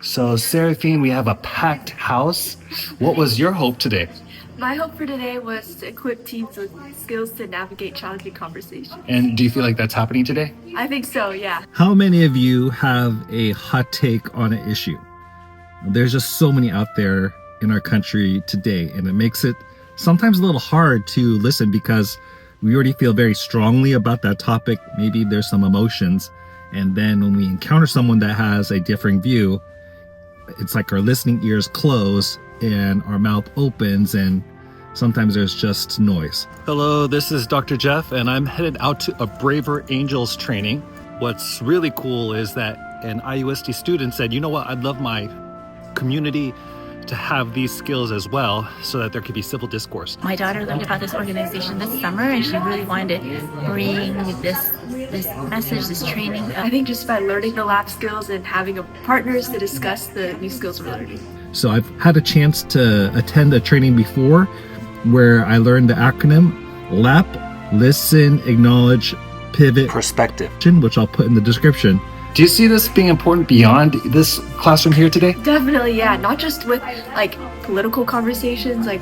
So, Seraphine, we have a packed house. What was your hope today? My hope for today was to equip teams with skills to navigate challenging conversations. And do you feel like that's happening today? I think so, yeah. How many of you have a hot take on an issue? There's just so many out there in our country today, and it makes it sometimes a little hard to listen because we already feel very strongly about that topic. Maybe there's some emotions, and then when we encounter someone that has a differing view, it's like our listening ears close and our mouth opens, and sometimes there's just noise. Hello, this is Dr. Jeff, and I'm headed out to a Braver Angels training. What's really cool is that an IUSD student said, you know what, I'd love my community to have these skills as well so that there could be civil discourse. My daughter learned about this organization this summer, and she really wanted to bring this message, this training. I think just by learning the LAPP skills and having partners to discuss the new skills we're learning. So I've had a chance to attend a training before where I learned the acronym LAPP, Listen, Acknowledge, Pivot, Perspective, which I'll put in the description. Do you see this being important beyond this classroom here today? Definitely, yeah. Not just with like political conversations like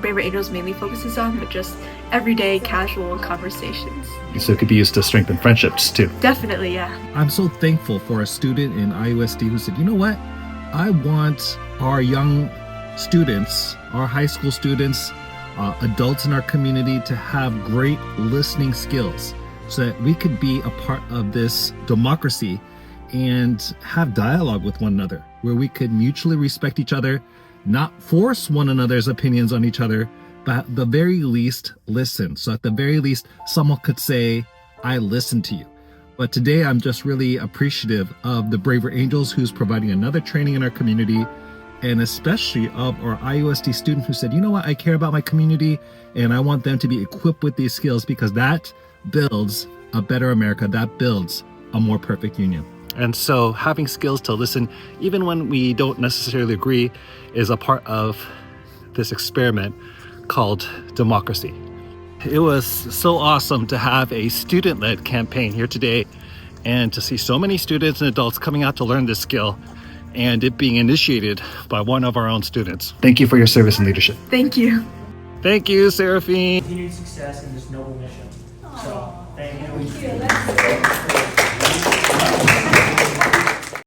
Braver Angels mainly focuses on, but just everyday casual conversations. So it could be used to strengthen friendships too. Definitely, yeah. I'm so thankful for a student in IUSD who said, you know what? I want our young students, our high school students, adults in our community to have great listening skills so that we could be a part of this democracy and have dialogue with one another where we could mutually respect each other, not force one another's opinions on each other, but at the very least listen. So at the very least, someone could say, I listened to you. But today I'm just really appreciative of the Braver Angels who's providing another training in our community, and especially of our IUSD student who said, you know what, I care about my community and I want them to be equipped with these skills because that builds a better America, that builds a more perfect union. And so having skills to listen, even when we don't necessarily agree, is a part of this experiment called democracy. It was so awesome to have a student-led campaign here today and to see so many students and adults coming out to learn this skill and it being initiated by one of our own students. Thank you for your service and leadership. Thank you. Thank you, Seraphine. Continued success in this noble mission. So, thank you. Thank you.